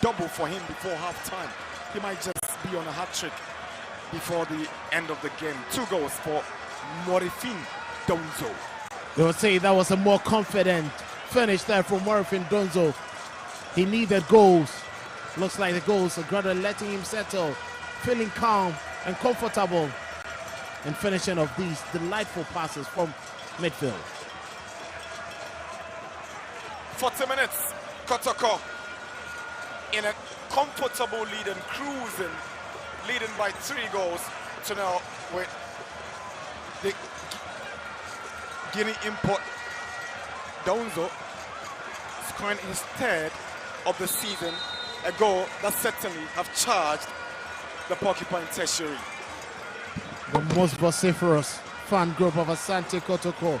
double for him before halftime. He might just be on a hat trick before the end of the game. 2 goals for Morifin Donzo. They would say that was a more confident finish there from Morifin Donzo. He needed goals. Looks like the goals are gradually letting him settle, feeling calm and comfortable in finishing of these delightful passes from midfield. 40 minutes, Kotoko in a comfortable lead and cruising, leading by 3 goals to now with the Guinea import Donzo scoring his 3rd of the season, a goal that certainly have charged the Porcupine Tertiary. The most vociferous fan group of Asante Kotoko.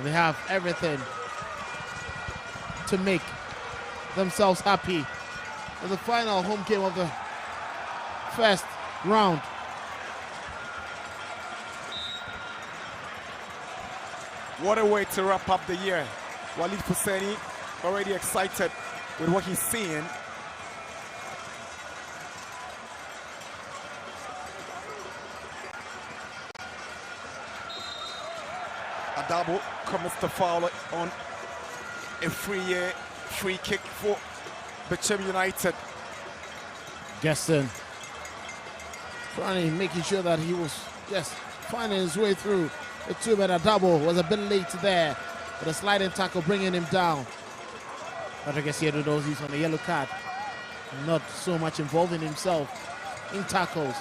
They have everything to make themselves happy in the final home game of the first round. What a way to wrap up the year. Walid Husseini already excited with what he's seeing. Adabo comes to foul on a free kick for Bechem United. Gaston trying, making sure that he was just finding his way through. The 2-man Adabo was a bit late there, but a sliding tackle bringing him down. Patrick Essiedu knows he's on a yellow card. Not so much involving himself in tackles.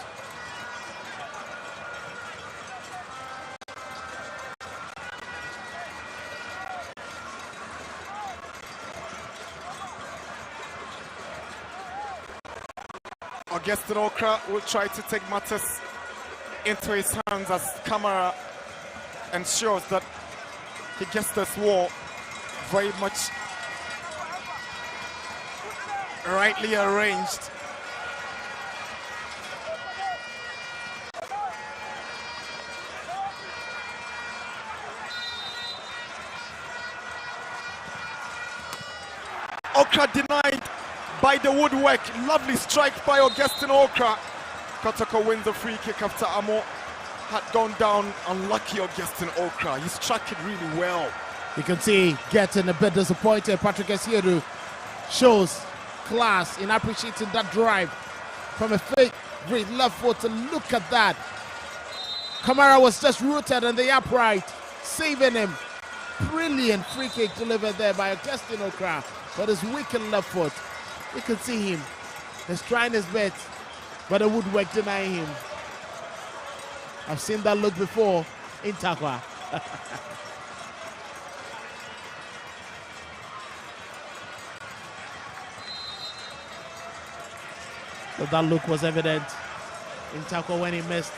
Augustin Okra will try to take matters into his hands as Camara ensures that he gets this war very much rightly arranged. Okra denied by the woodwork. Lovely strike by Augustin Okra. Kotoko wins the free kick after Amo had gone down. Unlucky Augustin Okra. He struck it really well. You can see getting a bit disappointed. Patrick Essiedu shows class in appreciating that drive from a great left foot. And look at that. Kamara was just rooted in the upright, saving him. Brilliant free kick delivered there by Augustin Okra, but his wicked left foot. You can see him. He's trying his best, but the woodwork denying him. I've seen that look before in Takwa. So that look was evident in Takwa when he missed.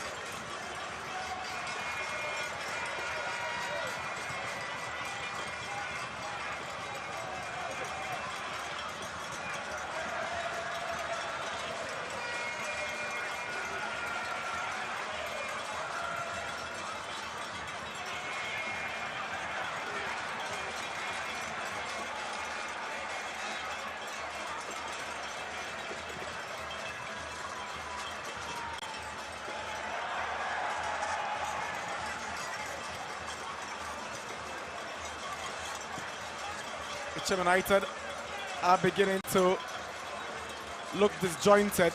Bechem United are beginning to look disjointed.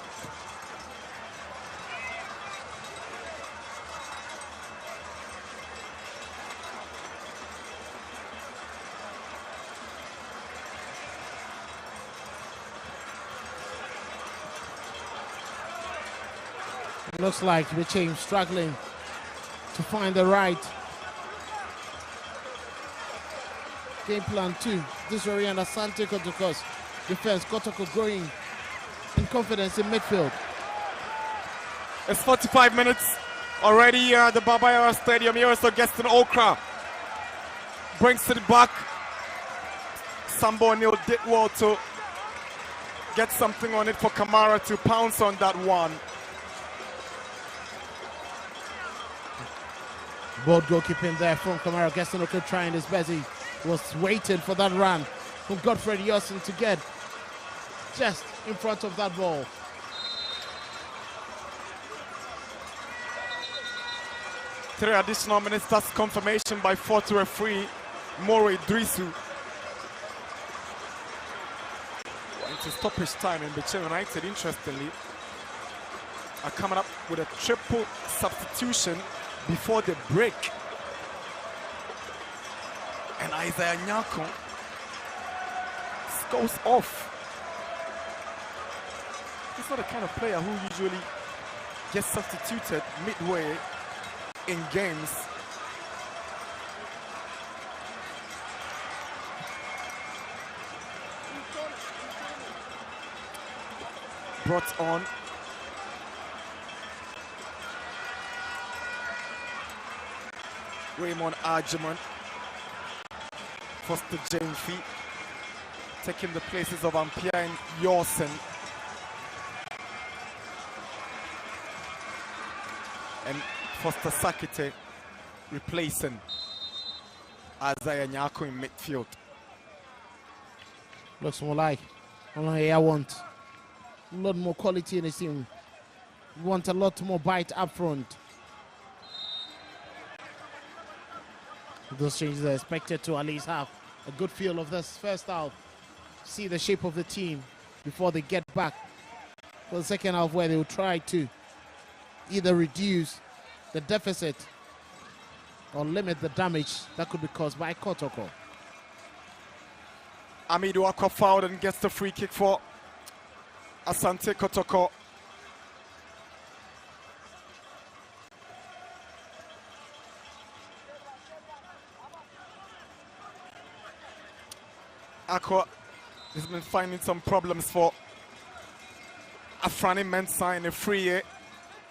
It looks like Bechem struggling to find the right game plan 2. This way and Asante Kotoko's defense. Kotoko growing in confidence in midfield. It's 45 minutes already here at the Babayara Stadium. Here is Augustin Okra. Brings it back. Sambo O'Neill did well to get something on it for Kamara to pounce on that one. Bold goalkeeping there from Kamara. Augustin Okra trying his best. He was waiting for that run from Godfred Yossin to get just in front of that ball. Three additional minutes. That's confirmation by fourth referee More Drisu. Into stoppage time in Bechem United, interestingly, are coming up with a triple substitution before the break. And Isaiah Nyako goes off. He's not the kind of player who usually gets substituted midway in games. Brought on Raymond Arjman, Foster Jamfi, taking the places of Ampia and Yorsen. And Foster Sakite replacing Isaiah Nyako in midfield. Looks more like I want a lot more quality in the team. We want a lot more bite up front. Those changes are expected to at least have a good feel of this first half. See the shape of the team before they get back for the second half, where they will try to either reduce the deficit or limit the damage that could be caused by Kotoko. Amidu Akwa fouled and gets the free kick for Asante Kotoko. Akwa has been finding some problems for Afrani Mensah in a free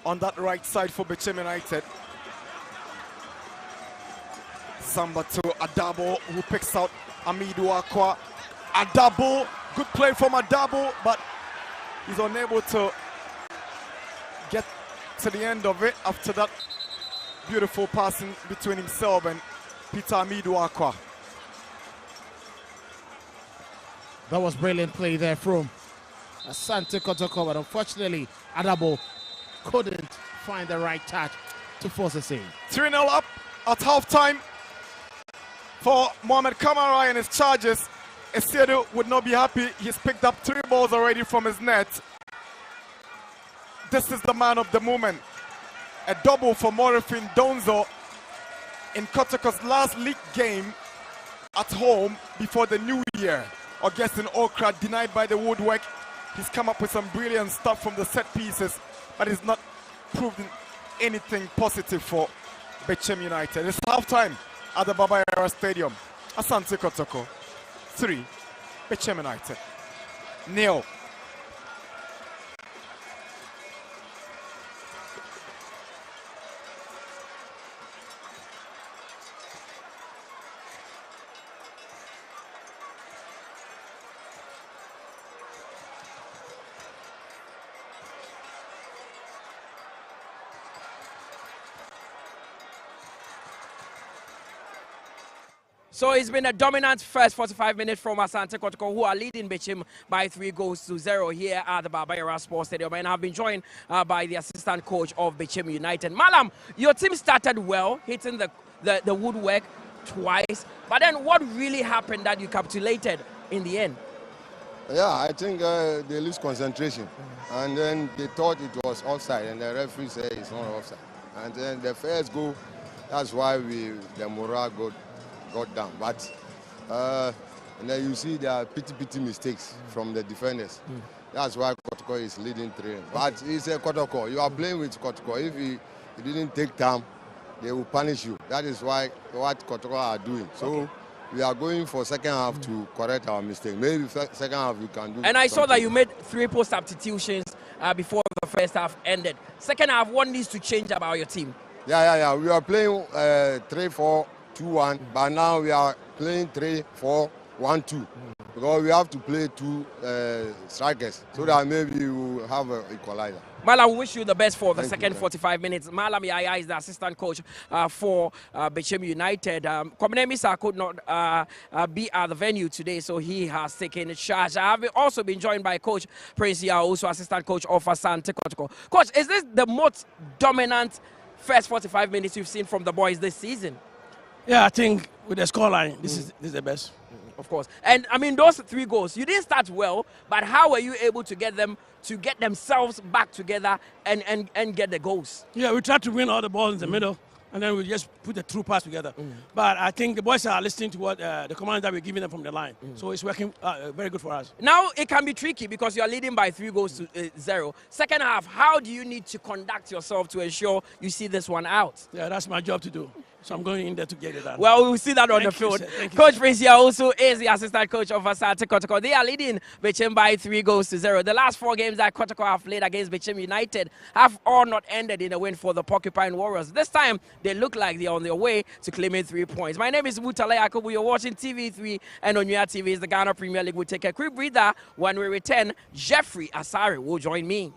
on that right side for Bechem United. Samba to Adabo, who picks out Amidu Akwa. Adabo, good play from Adabo, but he's unable to get to the end of it after that beautiful passing between himself and Peter Amidu Akwa. That was brilliant play there from Asante Kotoko, but unfortunately Adabo couldn't find the right touch to force a save. 3-0 up at halftime for Mohamed Kamara and his Chargers. Esiedu would not be happy. He's picked up 3 balls already from his net. This is the man of the moment. A double for Morifin Donzo in Kotoko's last league game at home before the new year. Augustine Okra denied by the woodwork. He's come up with some brilliant stuff from the set pieces, but he's not proven anything positive for Bechem United. It's halftime at the Baba Yara Stadium. Asante Kotoko 3, Bechem United 0. So it's been a dominant first 45 minutes from Asante Kotoko, who are leading Bechem by 3-0 here at the Baba Yara Sports Stadium, and have been joined by the assistant coach of Bechem United. Malam, your team started well, hitting the woodwork twice, but then what really happened that you capitulated in the end? Yeah, I think they lose concentration, and then they thought it was offside, and the referee said it's not offside. And then the first goal, that's why the morale got down. But and then you see there are pity mistakes from the defenders. That's why Kotoko is leading 3. But it's a Kotoko. You are playing with Kotoko. If he didn't take time, they will punish you. That is why what Kotoko are doing. So we are going for second half to correct our mistake. Maybe second half we can do. And I saw that you made 3 post substitutions before the first half ended. Second half, what needs to change about your team? Yeah. We are playing 3-4-2-1, but now we are playing 3-4-1-2. because we have to play 2 strikers so that maybe we will have an equalizer. Malam, we wish you the best for the Thank second you. 45 minutes. Malam Yaya is the assistant coach for Bechem United. Komene Misa could not be at the venue today, so he has taken charge. I have also been joined by Coach Prince Yao, also assistant coach of Asante Kotoko. Coach, is this the most dominant first 45 minutes you've seen from the boys this season? Yeah, I think with the scoreline, this is the best. Of course. And I mean, those 3 goals, you didn't start well, but how were you able to get them to get themselves back together and get the goals? Yeah, we tried to win all the balls in the middle, and then we just put the true pass together. But I think the boys are listening to what the commands that we're giving them from the line. So it's working very good for us. Now, it can be tricky because you're leading by 3 goals to 0. Second half, how do you need to conduct yourself to ensure you see this one out? Yeah, that's my job to do. So I'm going in there to get it done. Well, we'll see that on the field. Coach Prince here also is the assistant coach of Asante Kotoko. They are leading Bechem by 3 goals to 0. The last 4 games that Kotoko have played against Bechem United have all not ended in a win for the Porcupine Warriors. This time, they look like they're on their way to claiming 3 points. My name is Mutale Yakubu. You're watching TV3, and on your TV is the Ghana Premier League. We'll take a quick breather. When we return, Jeffrey Asare will join me.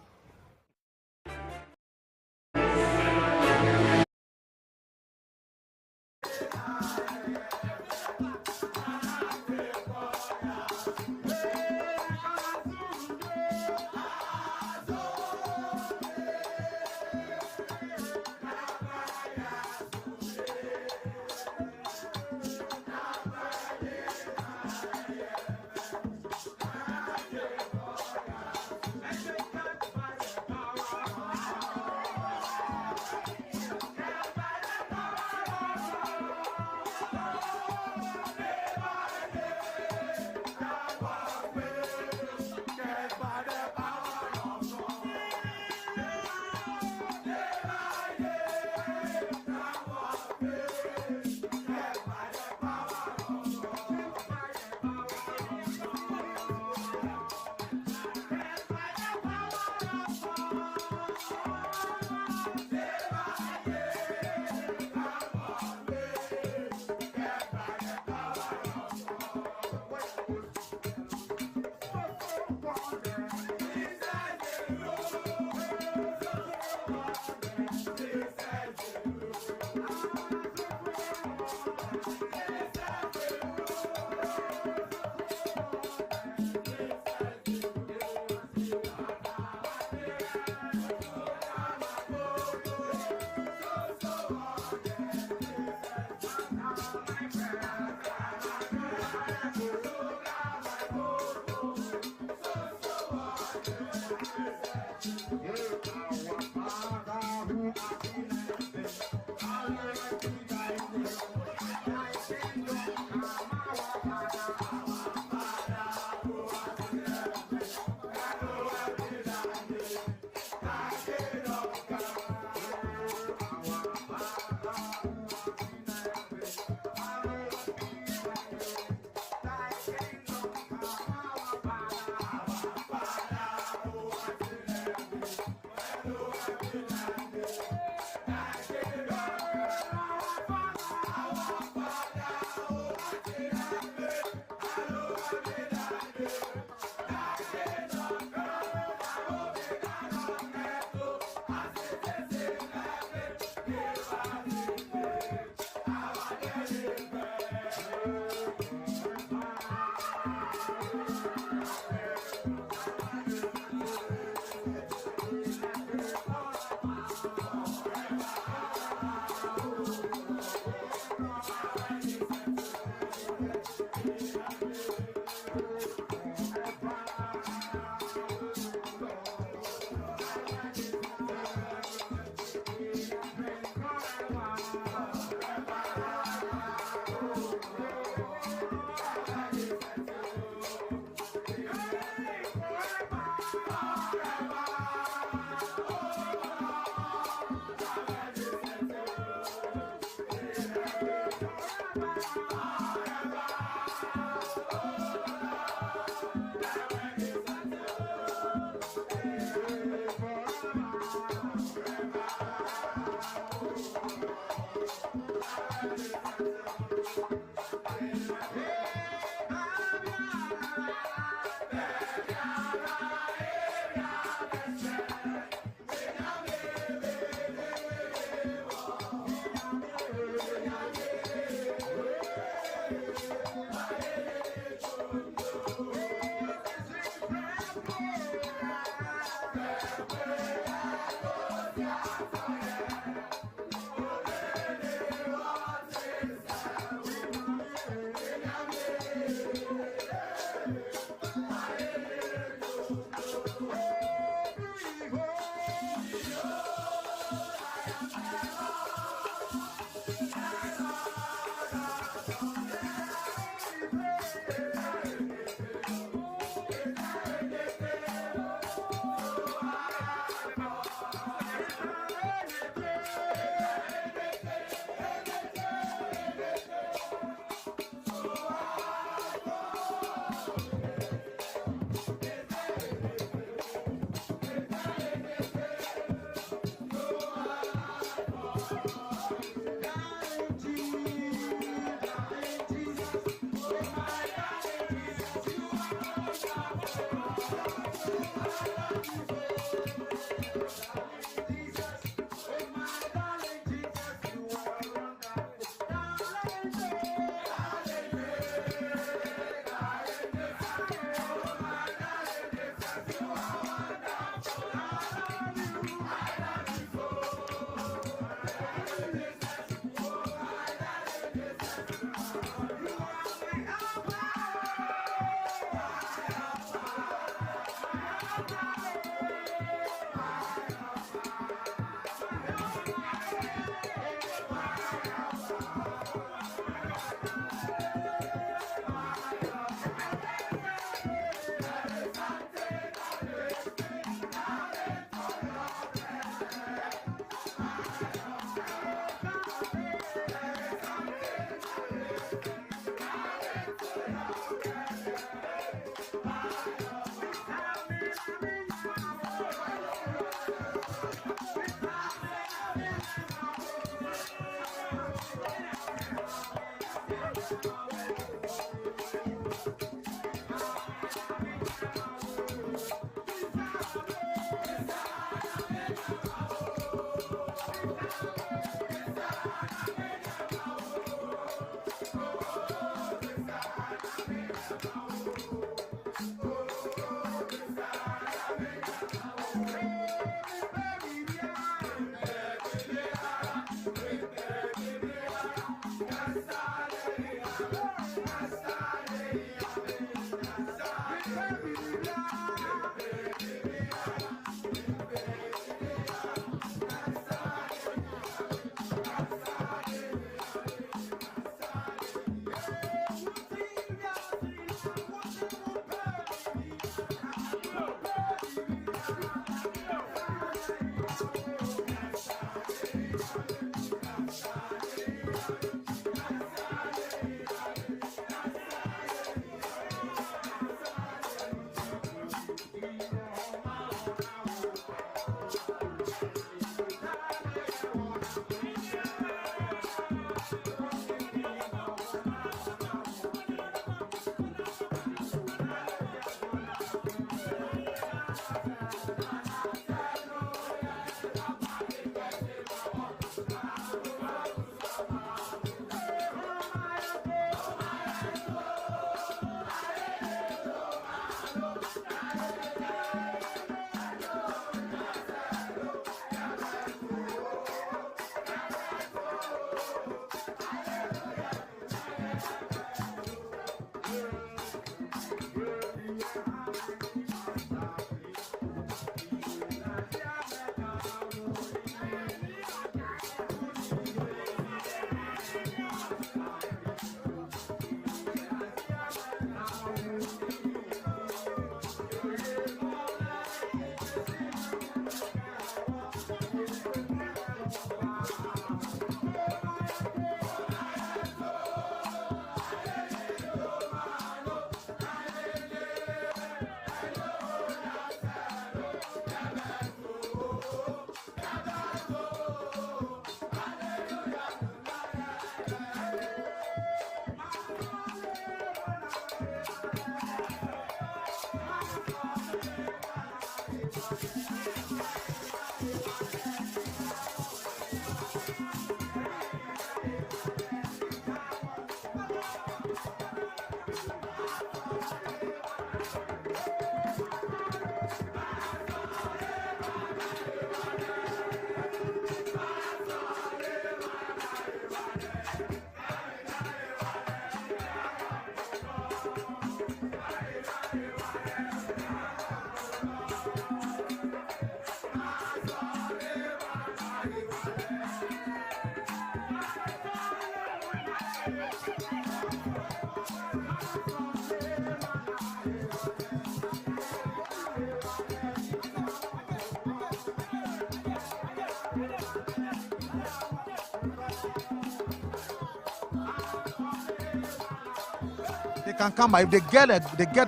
they can come by. If they get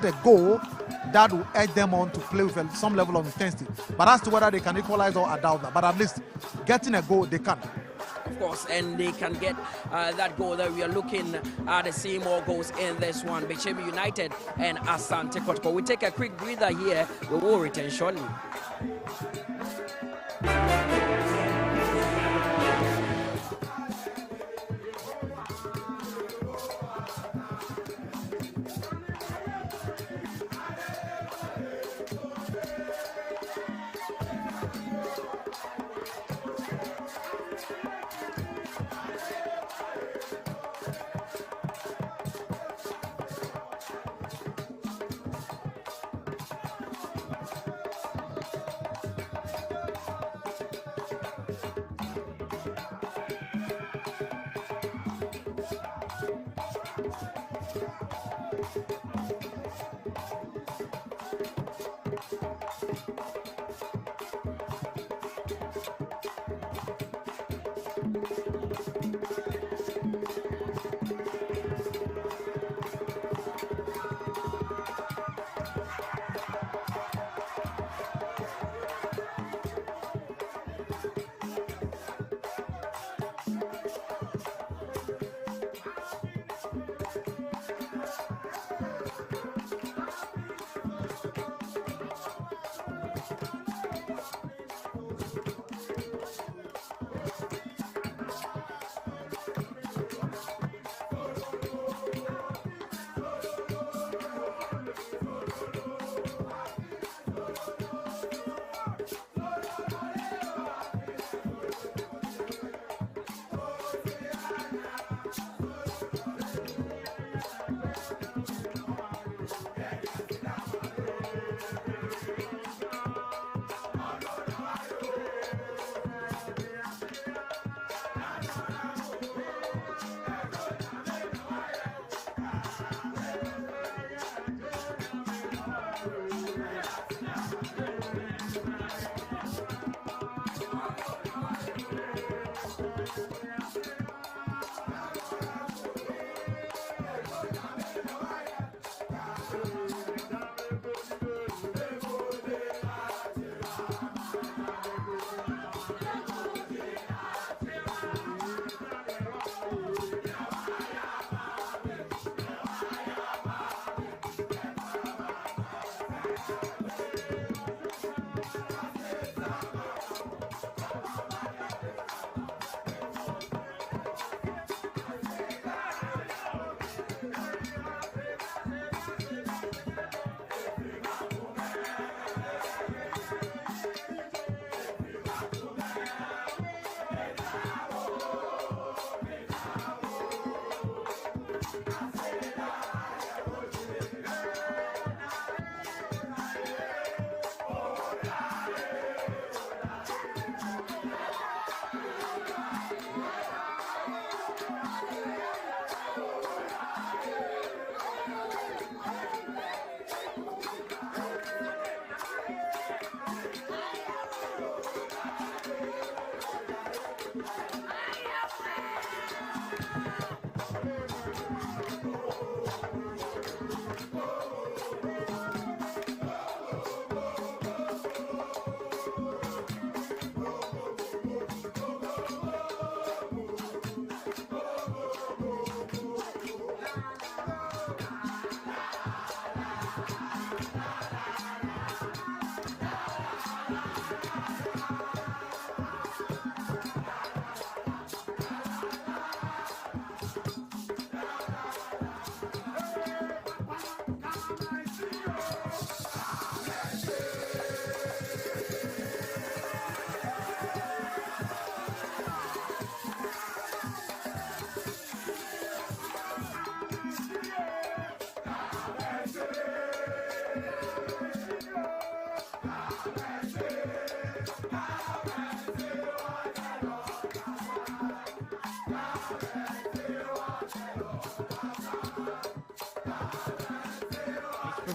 a goal, that will edge them on to play with some level of intensity. But as to whether they can equalize or I doubt that. But at least getting a goal, they can. Of course, and they can get that goal that we are looking at, seeing more goals in this one. Bechem United and Asante Kotoko. We take a quick breather here. We will return shortly.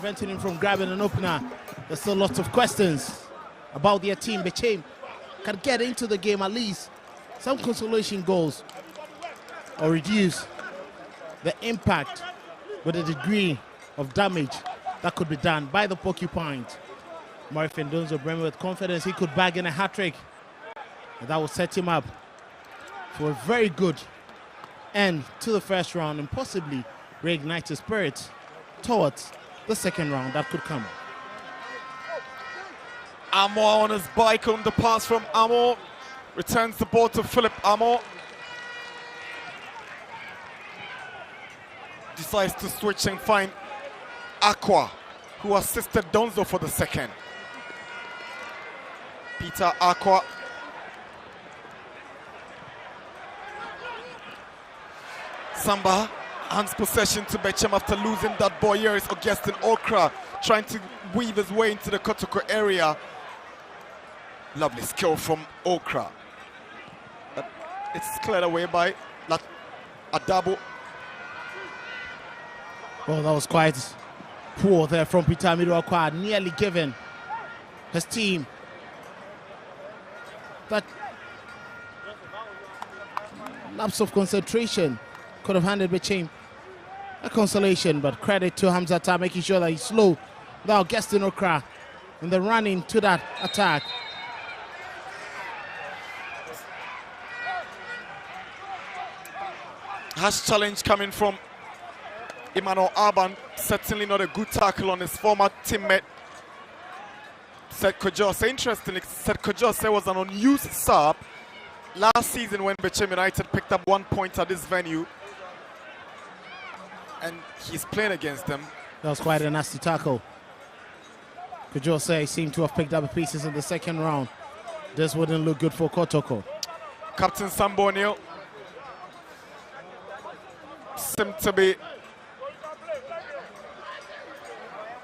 preventing him from grabbing an opener. There's still lots of questions about their team. Bechem can get into the game at least some consolation goals or reduce the impact with a degree of damage that could be done by the Porcupines. Morifin Donzo Bremer with confidence he could bag in a hat-trick. And that will set him up for a very good end to the first round and possibly reignite his spirit towards the second round that could come. Amo on his bike on the pass from Amo. Returns the ball to Philip Amo. Decides to switch and find Aqua, who assisted Donzo for the second. Peter Aqua. Samba hands possession to Bechem after losing that ball. Here is Augustin Okra trying to weave his way into the Kotoko area. Lovely skill from Okra. But it's cleared away by Adabo. Well, that was quite poor there from Peter Miruakwa, nearly giving his team that lapse of concentration. Could have handed Bechem a consolation, but credit to Hamzata making sure that he's slow without Augustin Okra in the run into that attack. Harsh challenge coming from Emmanuel Arban. Certainly not a good tackle on his former teammate Seth Kojose. Interestingly, Seth Kojose was an unused sub last season when Bechem United picked up 1 point at this venue. And he's playing against them. That was quite a nasty tackle. Kojose seemed to have picked up pieces in the second round. This wouldn't look good for Kotoko. Captain Sambo O'Neill seemed to be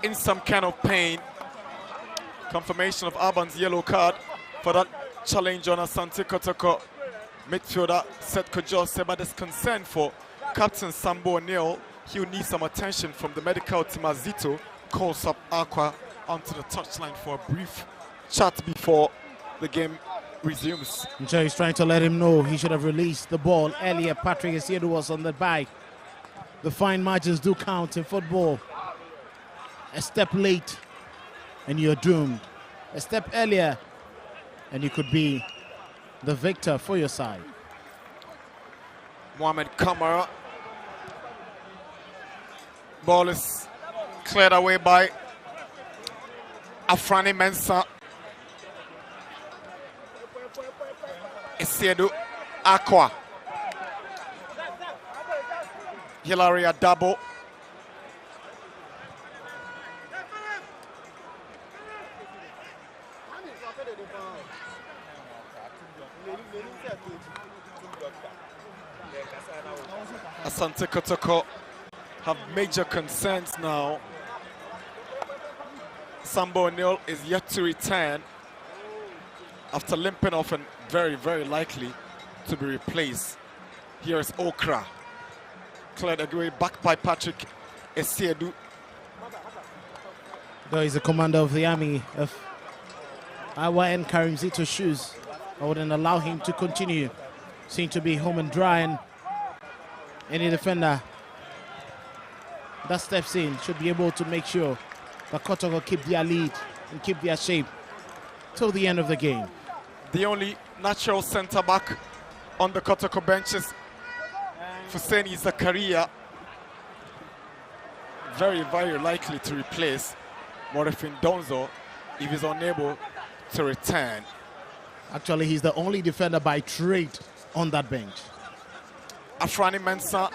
in some kind of pain. Confirmation of Arban's yellow card for that challenge on Asante Kotoko midfielder Seth Kojose, but there's concern for Captain Sambo O'Neill. He'll need some attention from the medical team as Zito calls up Aqua onto the touchline for a brief chat before the game resumes. Jerry's trying to let him know he should have released the ball earlier. Patrick Esiedu was on the bike. The fine margins do count in football. A step late and you're doomed. A step earlier and you could be the victor for your side. Mohamed Kamara. Ball is cleared away by Afrani Mensah. Esiedu Aqua. Hilary Adabo. Asante Kotoko have major concerns now. Sambo O'Neill is yet to return after limping off and very, very likely to be replaced. Here is Okra. Cleared away back by Patrick Esiedu. Though he's the commander of the army of IYN Karim Zito's shoes, I wouldn't allow him to continue. Seem to be home and dry, and any defender that steps in should be able to make sure that Kotoko keep their lead and keep their shape till the end of the game. The only natural centre-back on the Kotoko benches, Fuseni Zakaria, very, very likely to replace Morifin Donzo if he's unable to return. Actually, he's the only defender by trade on that bench. Afrani Mensah.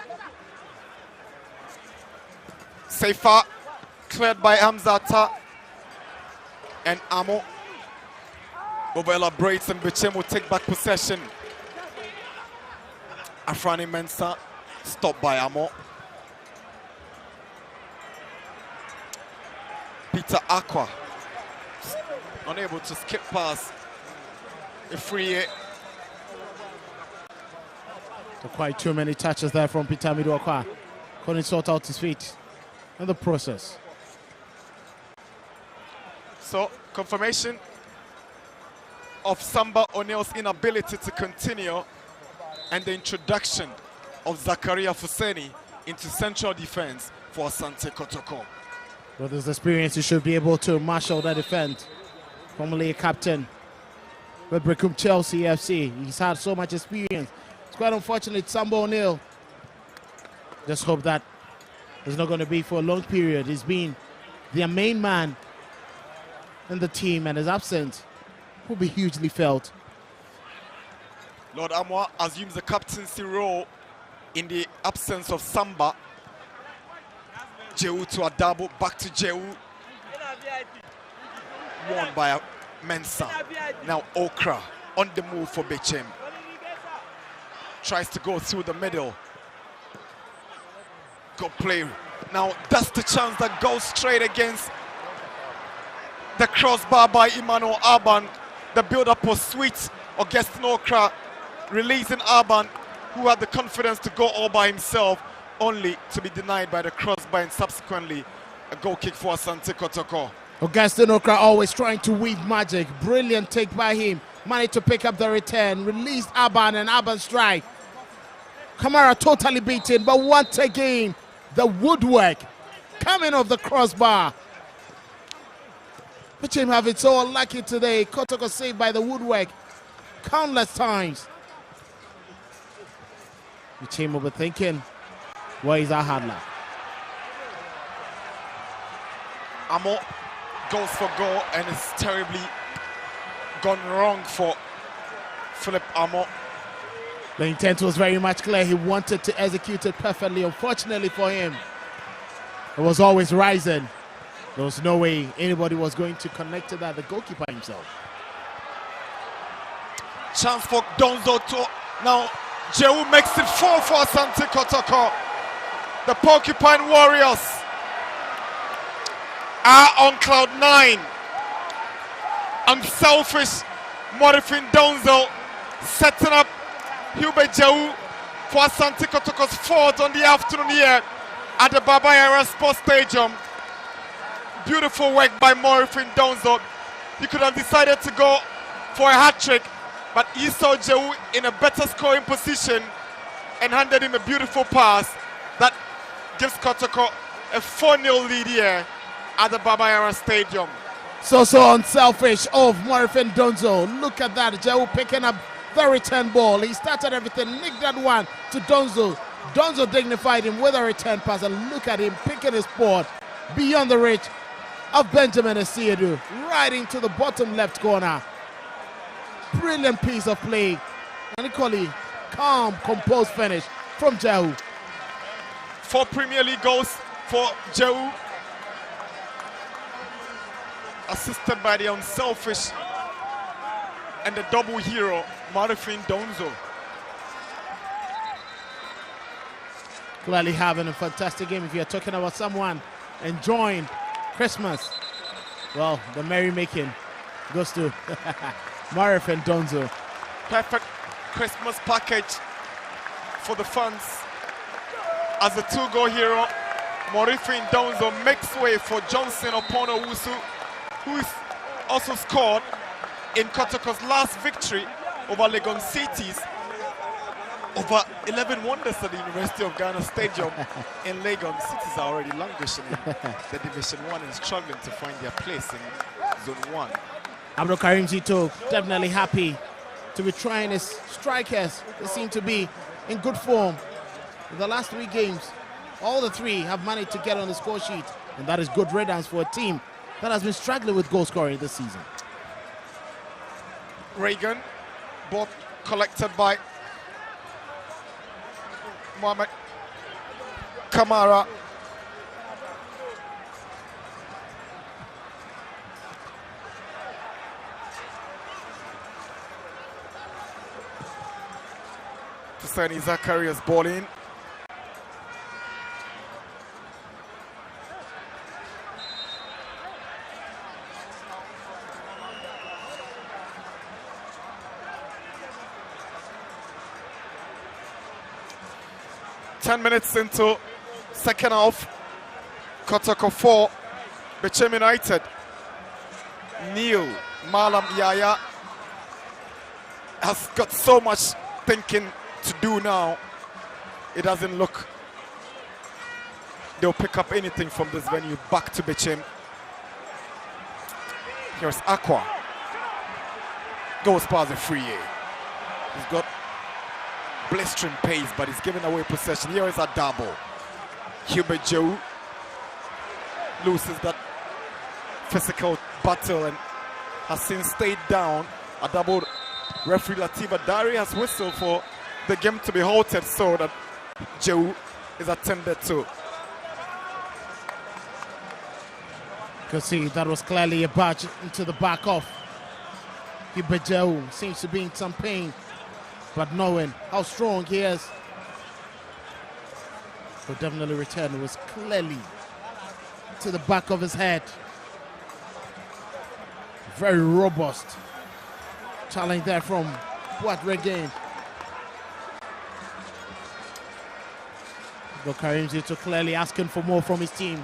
Seifa cleared by Hamzata and Amo. Over elaborates and Bechem will take back possession. Afrani Mensah stopped by Amo. Peter Aqua unable to skip past Ifrie. So quite too many touches there from Peter Miruakwa. Couldn't sort out his feet in the process. So confirmation of Samba O'Neill's inability to continue and the introduction of Zakaria Fuseni into central defense for Asante Kotoko. With his experience, he should be able to marshal that defense. Formerly a captain with Bechem Chelsea FC. He's had so much experience. It's quite unfortunate, Sambo O'Neill. Just hope that it's not going to be for a long period. He's been their main man in the team, and his absence will be hugely felt. Lord Amwa assumes the captaincy role in the absence of Samba. Jehu to Adabo, back to Jehu. Won by Mensah. Now Okra on the move for Bechem. Tries to go through the middle. Good play. Now that's the chance that goes straight against the crossbar by Emmanuel Alban. The build-up was sweet. Augustin Okra releasing Alban, who had the confidence to go all by himself, only to be denied by the crossbar and subsequently a goal kick for Asante Kotoko. Augustin Okra always trying to weave magic. Brilliant take by him. Managed to pick up the return. Released Alban and Alban strike. Kamara totally beaten, but once again, the woodwork coming off the crossbar. Bechem have it so unlucky today. Kotoko saved by the woodwork countless times. Bechem will be thinking, where is our handler? Amo goes for goal and it's terribly gone wrong for Philip Amo. The intent was very much clear. He wanted to execute it perfectly. Unfortunately for him, it was always rising. There was no way anybody was going to connect to that. The goalkeeper himself. Chance for Donzo to now. Jehu makes it 4 for Asante Kotoko. The Porcupine Warriors are on cloud 9. Unselfish Morifin Donzo setting up Hubert Jehu for Asante Kotoko's 4th on the afternoon here at the Baba Yara Sports Stadium. Beautiful work by Morifin Donzo. He could have decided to go for a hat-trick, but he saw Jehu in a better scoring position and handed him a beautiful pass that gives Kotoko a 4-0 lead here at the Baba Yara Stadium. So unselfish of Morifin Donzo. Look at that. Jehu picking up the return ball. He started everything, nicked that one to Donzo. Donzo dignified him with a return pass, and look at him picking his ball beyond the reach of Benjamin Asiedu, right into the bottom left corner. Brilliant piece of play. And equally calm, composed finish from Jehu. 4 Premier League goals for Jehu, assisted by the unselfish and the double hero, Morifin Donzo. Clearly having a fantastic game. If you're talking about someone enjoying Christmas, well, the merrymaking goes to Morifin Donzo. Perfect Christmas package for the fans. As the 2-goal hero, Morifin Donzo makes way for Johnson Opono-Wusu, who is also scored in Kotoko's last victory over Legon Cities. Over 11 wonders at the University of Ghana Stadium in Legon. Cities are already languishing in the Division 1 and struggling to find their place in Zone 1. Abdul Karim Zito definitely happy to be trying his strikers. They seem to be in good form. In the last 3 games, all the 3 have managed to get on the score sheet, and that is good riddance for a team that has been struggling with goal scoring this season. Reagan, ball collected by Mohamed Kamara. To Sani Zacharias ball in. Ten minutes into second half, Kotoko 4, Bechem United. Neil Malam Yaya has got so much thinking to do now. It doesn't look they'll pick up anything from this venue. Back to Bechem. Here's Aqua. Goes past the free. He's got blistering pace, but he's giving away possession. Here is a double. Hubert Joe loses that physical battle and has since stayed down. A double. Referee Latifa Dari has whistled for the game to be halted so that Joe is attended to. Could see that was clearly a badge into the back off. Hubert Joe seems to be in some pain, but knowing how strong he is, will definitely return. It was clearly to the back of his head. Very robust challenge there from Puat Regain. Karim Zito clearly asking for more from his team.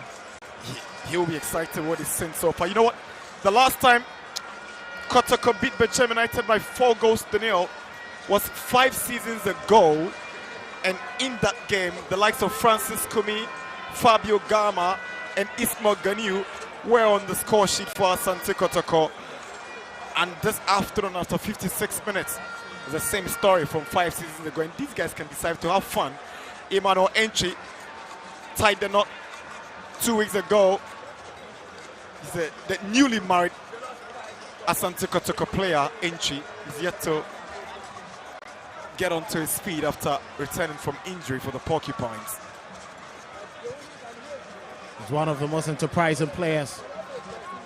He'll be excited what he's seen so far. You know what? The last time Kotoko beat Bechem United by 4-0 was 5 seasons ago. And in that game, the likes of Francis Kumi, Fabio Gama, and Ismail Ganiu were on the score sheet for Asante Kotoko. And this afternoon, after 56 minutes, it's the same story from 5 seasons ago. And these guys can decide to have fun. Emmanuel Entry tied the knot 2 weeks ago. He's the newly married Asante Kotoko player, Entry, is yet to get onto his feet after returning from injury for the Porcupines. He's one of the most enterprising players.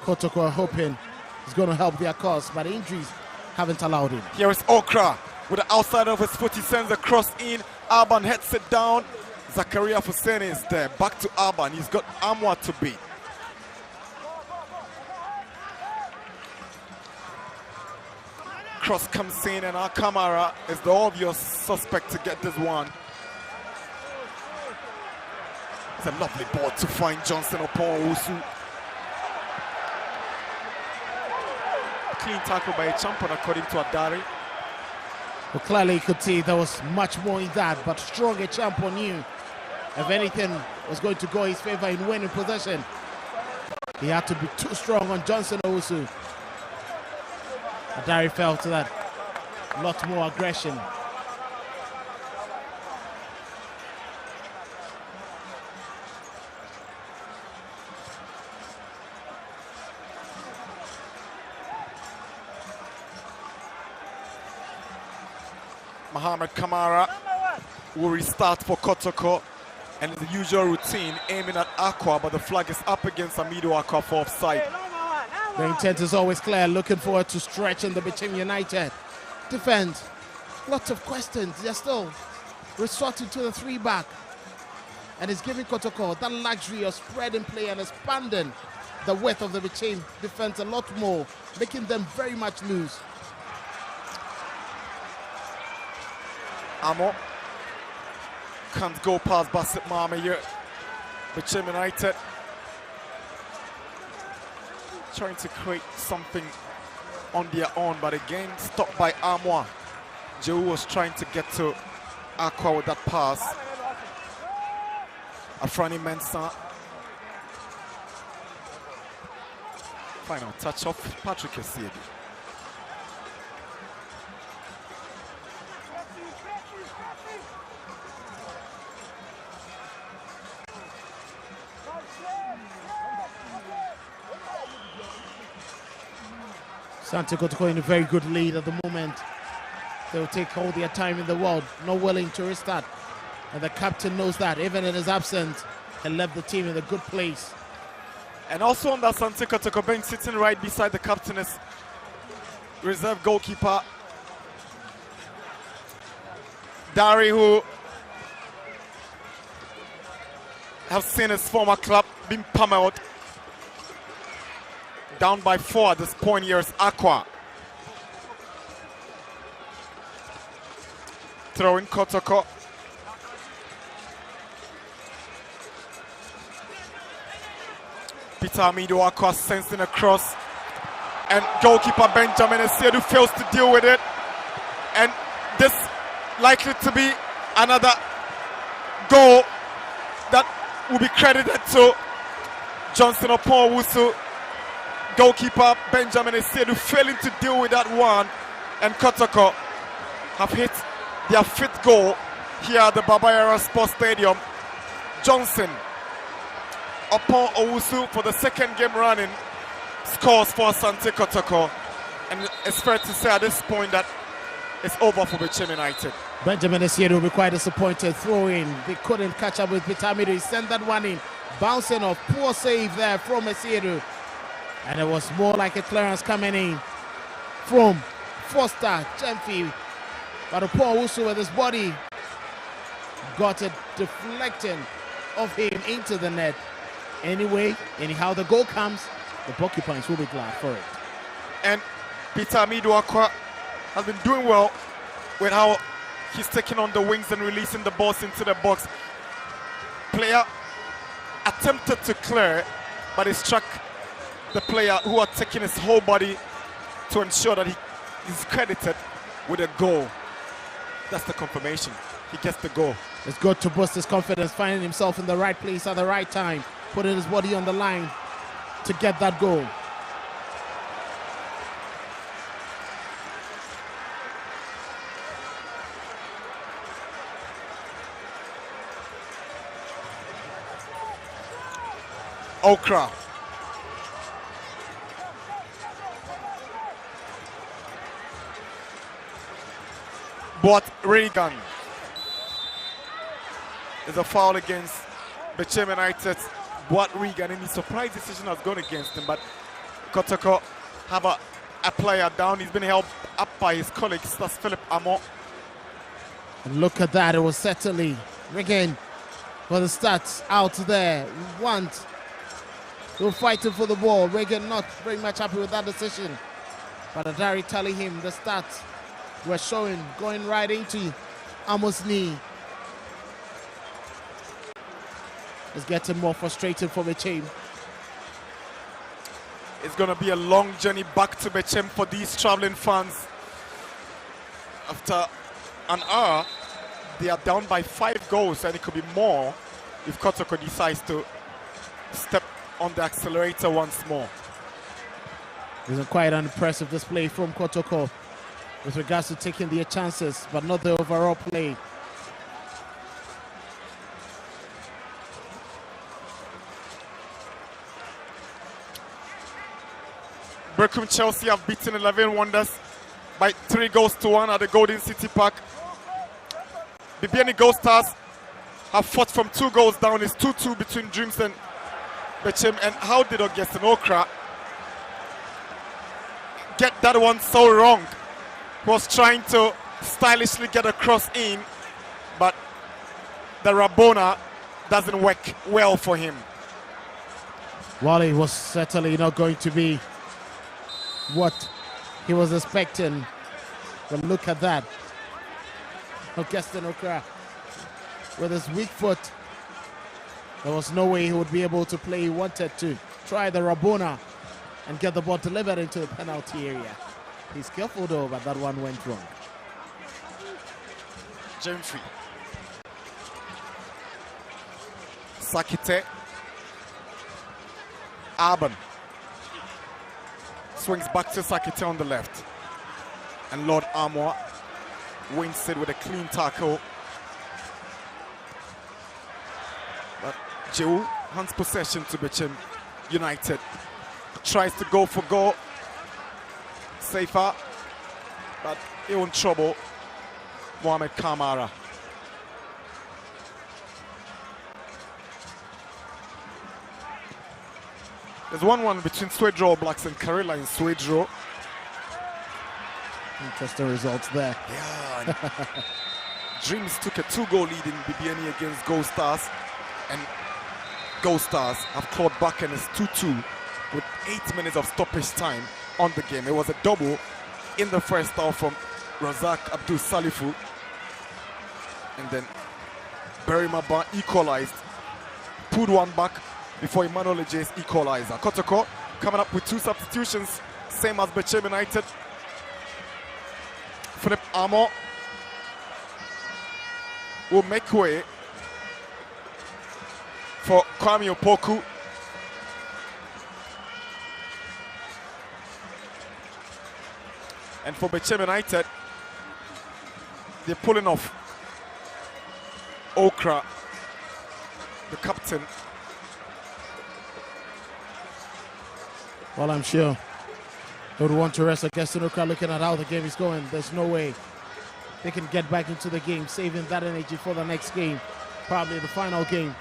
Kotoko are hoping he's going to help their cause, but injuries haven't allowed him. Here is Okra with the outside of his foot. He sends a cross in. Alban heads it down. Zakaria Fuseni is there. Back to Alban. He's got Amwa to beat. Cross comes in, and our Kamara is the obvious suspect to get this one. It's a lovely ball to find Johnson upon Owusu. Clean tackle by a champion according to Adari. Well, clearly you could see there was much more in that, but stronger champion knew if anything was going to go his favor in winning possession, he had to be too strong on Johnson Owusu. Adari fell to that. A lot more aggression. Mohamed Kamara will restart for Kotoko, and the usual routine aiming at Aqua, but the flag is up against Amido Aqua for offside. The intent is always clear, looking forward to stretching the Bechem United defense. Lots of questions. They're still resorting to the 3-back, and it's giving Kotoko that luxury of spreading play and expanding the width of the Bechem defense a lot more, making them very much loose. Amo can't go past Bassett Mama here. Bechem United trying to create something on their own, but again stopped by Amwa. Joe was trying to get to Aqua with that pass. Afrani Mensah. Final touch off Patrick Esiedi. Asante Kotoko in a very good lead at the moment. They'll take all their time in the world, not willing to restart. And the captain knows that, even in his absence, he left the team in a good place. And also on the Asante Kotoko bench, sitting right beside the captain is reserve goalkeeper Dari, who have seen his former club being pummeled. Down by 4 at this point. Here's Aqua. Throwing Kotoko. Peter Amido Aqua sensing a cross. And goalkeeper Benjamin Esiedu fails to deal with it. And this likely to be another goal that will be credited to Johnson upon Wusu. Goalkeeper Benjamin Esedu failing to deal with that one, and Kotoko have hit their 5th goal here at the Babayara Sports Stadium. Johnson upon Owusu for the 2nd game running scores for Asante Kotoko, and it's fair to say at this point that it's over for Bechem United. Benjamin Esedu will be quite disappointed. Throw in. They couldn't catch up with Bitamido. He sent that one in. Bouncing off. Poor save there from Esedu. And it was more like a clearance coming in from Foster Chemfi. But upon Owusu with his body got it deflecting off him into the net. Anyway, anyhow the goal comes, the Porcupines will be glad for it. And Peter Amiduakwa has been doing well with how he's taking on the wings and releasing the balls into the box. Player attempted to clear, but he struck the player who had taken his whole body to ensure that he is credited with a goal. That's the confirmation. He gets the goal. It's good to boost his confidence, finding himself in the right place at the right time, putting his body on the line to get that goal. Okra. But Reagan. There's a foul against Bechem United. What Reagan, and his surprise decision has gone against him, but Kotoko have a player down. He's been held up by his colleagues. That's Philip Amo. And look at that, it was certainly Reagan for the stats out there. They were fighting for the ball. Reagan not very much happy with that decision. But Adari telling him the stats were showing, going right into Amo's knee. It's getting more frustrating for Bechem. It's going to be a long journey back to Bechem for these traveling fans. After an hour, they are down by 5 goals, and it could be more if Kotoko decides to step on the accelerator once more. It was a quite an impressive display from Kotoko with regards to taking their chances, but not the overall play. Bechem Chelsea have beaten 11 Wonders by 3-1 at the Golden City Park. Bibiani Gold Stars have fought from 2 goals down. It's 2-2 between Dreams and Bechem. And how did Augustin Okra get that one so wrong? He was trying to stylishly get a cross in, but the Rabona doesn't work well for him. Well, it was certainly not going to be what he was expecting. But look at that. Augustin Okra with his weak foot. There was no way he would be able to play. He wanted to try the Rabona and get the ball delivered into the penalty area. He's careful though, but that one went wrong. Jemfrey. Sakite. Arban. Swings back to Sakite on the left. And Lord Armour wins it with a clean tackle. But Joe hands possession to Bechem United. Tries to go for goal. Safer. But in trouble. Mohamed Kamara. There's 1-1 between Swedro All Blacks and Karela in Swedro. Interesting results there. Yeah. Dreams took a 2-goal lead in BBNE against Gold Stars, and Gold Stars have clawed back, and it's 2-2 with 8 minutes of stoppage time on the game. It was a double in the first half from Razak Abdul Salifu, and then Barry Maba equalized, pulled one back before Emmanuel Eje's equalizer. Kotoko coming up with 2 substitutions, same as Bechem United. Philip Amo will make way for Kwame Opoku. And for Bechem United, they're pulling off Okra, the captain. Well, I'm sure they would want to rest against Okra. Looking at how the game is going, there's no way they can get back into the game, saving that energy for the next game, probably the final game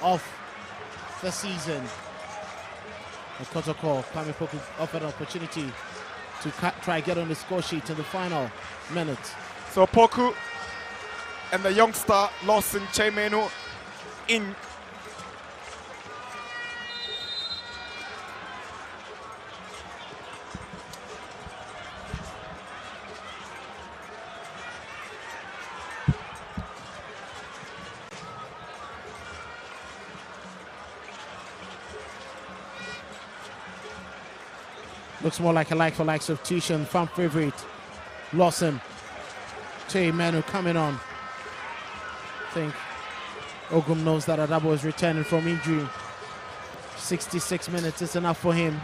of the season. And Kotoko, Kwame Opoku offered an opportunity to try get on the score sheet in the final minutes. So Opoku and the youngster Lawson Chemenu in. Looks more like a like-for-like substitution. Fan favorite Lawson Chemenu coming on. I think Ogum knows that Adabo is returning from injury. 66 minutes is enough for him.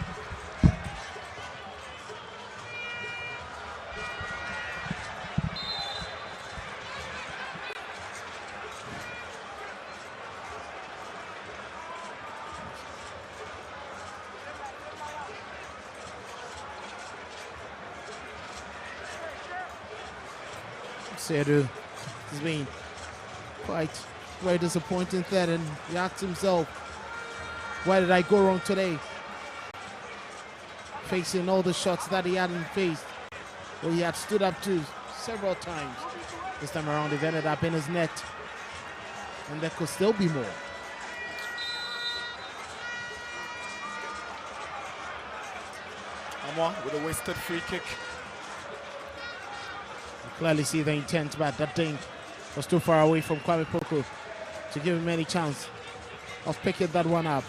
Seru has been quite very disappointing there, and he asked himself, why did I go wrong today? Facing all the shots that he hadn't faced, or he had stood up to several times. This time around it ended up in his net, and there could still be more. Amwa with a wasted free kick. Clearly see the intent, but that thing was too far away from Kwame Opoku to give him any chance of picking that one up.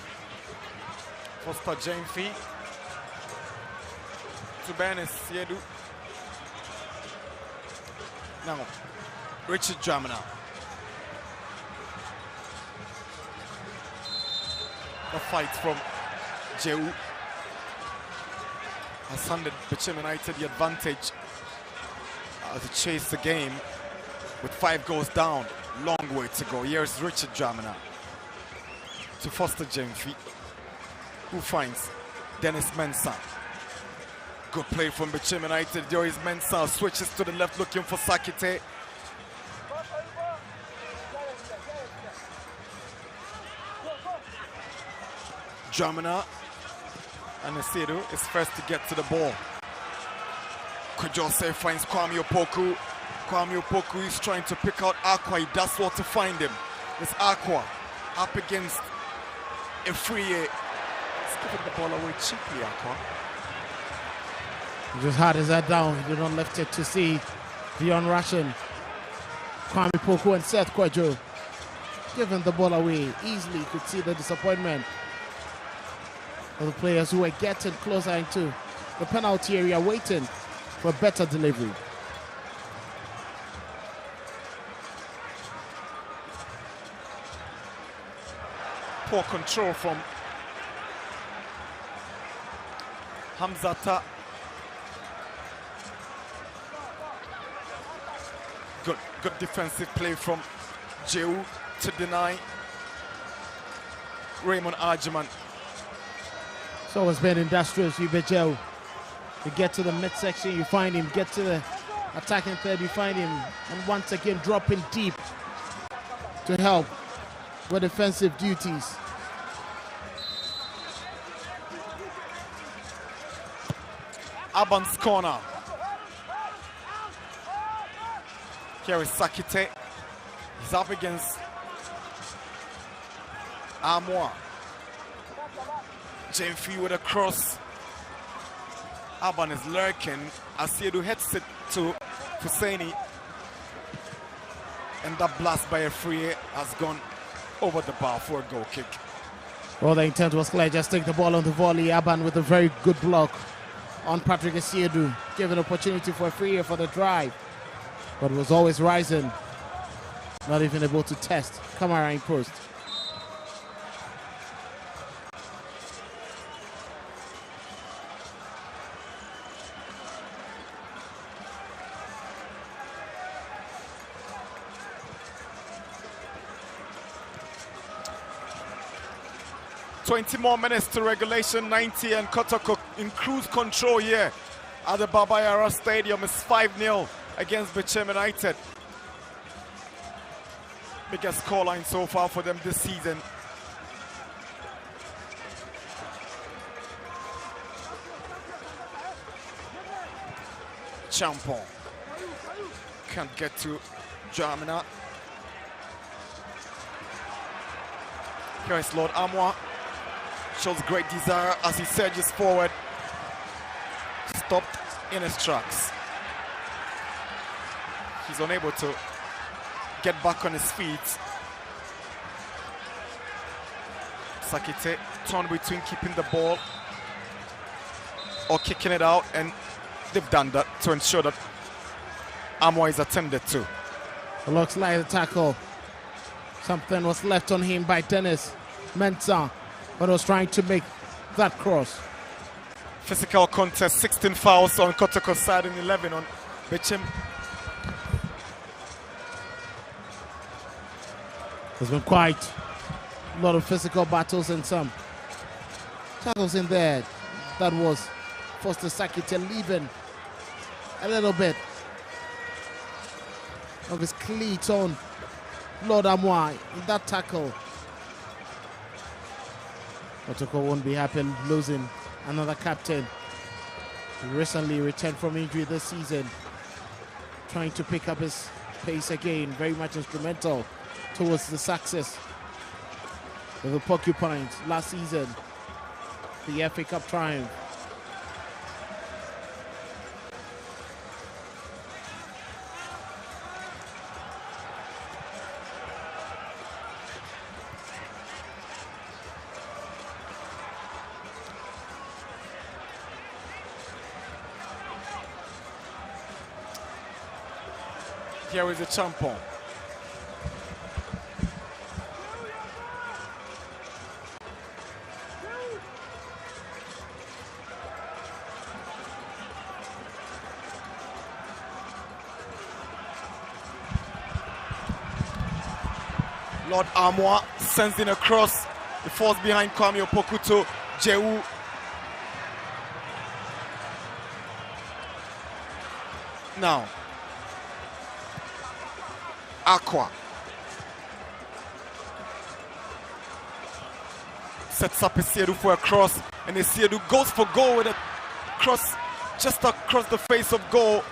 Foster Jamfi to Benes Yedu. Now, Richard Dramina. The fight from Jehu has handed Bechem United the advantage to chase the game with 5 goals down. Long way to go. Here's Richard Dramina to Foster Jamfi, who finds Dennis Mensah. Good play from Bechem United. There is Mensah, switches to the left looking for Sakite. Dramina and Nasiru is first to get to the ball. Kujose finds Kwame Opoku. Kwame Opoku is trying to pick out Aqua. He does well to find him. It's Aqua up against Efriye. He's giving the ball away cheaply, Aqua. He just had his head down. He did not lift it to see the on-rushing Kwame Opoku and Seth Kwejo giving the ball away easily. You could see the disappointment of the players who were getting closer into the penalty area, waiting for better delivery. Poor control from Hamzata. Good defensive play from Jehu to deny Raymond Arjiman. It's always been industrious, Ubejel. You get to the midsection, you find him. Get to the attacking third, you find him. And once again, dropping deep to help with defensive duties. Aban's corner. Here is Sakite. He's up against Amwa. Jamfi with a cross. Aban is lurking. Asiedu heads it to Husseini. And that blast by Efriye has gone over the bar for a goal kick. Well, the intent was clear. Just take the ball on the volley. Aban with a very good block on Patrick Asiedu. Giving opportunity for Efriye for the drive. But was always rising. Not even able to test Kamara in post. 20 more minutes to regulation 90, and Kotoko in cruise control here at the Baba Yara Stadium. It's 5-0 against Bechem United. Biggest scoreline so far for them this season. Champon can't get to Jamina. Here is Lord Amwa. Shows great desire as he surges forward. Stopped in his tracks. He's unable to get back on his feet. Sakite torn between keeping the ball or kicking it out, and they've done that to ensure that Amwa is attended to. It looks like the tackle. Something was left on him by Dennis Mensah, but was trying to make that cross. Physical contest, 16 fouls on Kotoko's side and 11 on Bechem. There's been quite a lot of physical battles and some tackles in there. That was Foster Sakite leaving a little bit of his cleats on Lord Amwa in that tackle. Kotoko won't be happy losing another captain. He recently returned from injury this season, trying to pick up his pace again. Very much instrumental towards the success of the Porcupines last season, the FA Cup triumph. Here is a Champon. Lord Amwa sends in a cross. He falls behind Kwame Opokuto. Jehu. Now, Aqua sets up Isiedu for a cross, and Isiedu goes for goal with a cross just across the face of goal,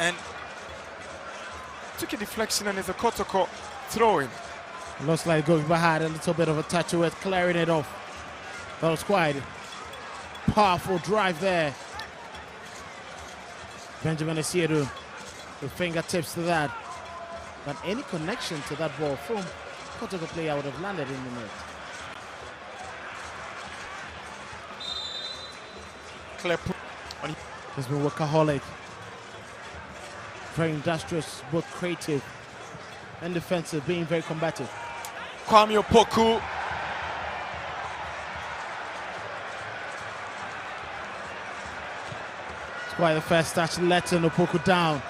and took a deflection, and it's a Kotoko throw-in. Looks like Gogba had a little bit of a touch with clearing it off. That was quite a powerful drive there. Benjamin Isiedu with fingertips to that. But any connection to that ball from Kotoko player would have landed in the net. He's been workaholic, very industrious, both creative and defensive, being very combative. Kwame Opoku. It's quite the first touch, letting Opoku down.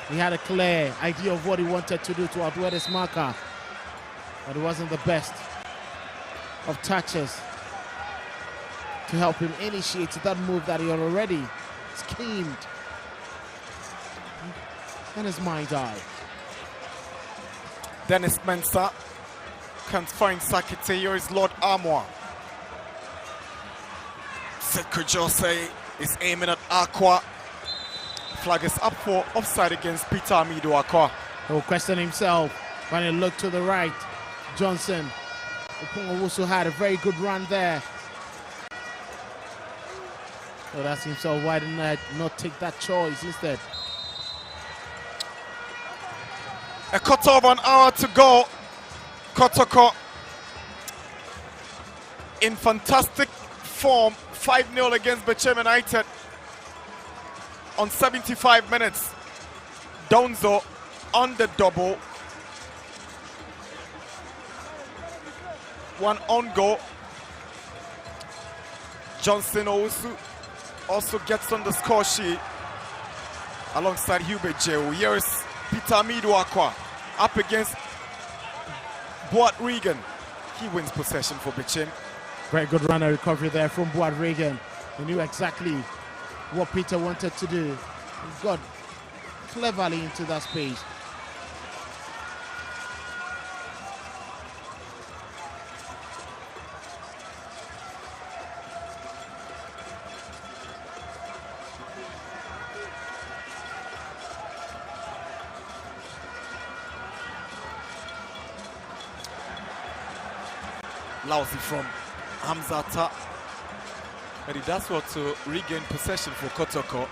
He had a clear idea of what he wanted to do to outwear his marker, but it wasn't the best of touches to help him initiate that move that he had already schemed in his mind's eye. Dennis Mensah can't find Sakite. Here is Lord Amwa. Sekou Jose is aiming at Aqua. Flag is up for offside against Peter Amido Aqua. He'll question himself when he looked to the right. Johnson also had a very good run there. So that's himself, why didn't I not take that choice instead? A quarter of an hour to go. Kotoko in fantastic form. 5-0 against Bechem United on 75 minutes. Donzo on the double. One on goal. Johnson also gets on the score sheet alongside Hubert Jehu. Here is Peter Amido Aqua up against Boat Regan. He wins possession for Bechem. Very good runner recovery there from Boad Reagan. He knew exactly what Peter wanted to do. He got cleverly into that space. Lousy from Hamzata. But he does well to regain possession for Kotoko.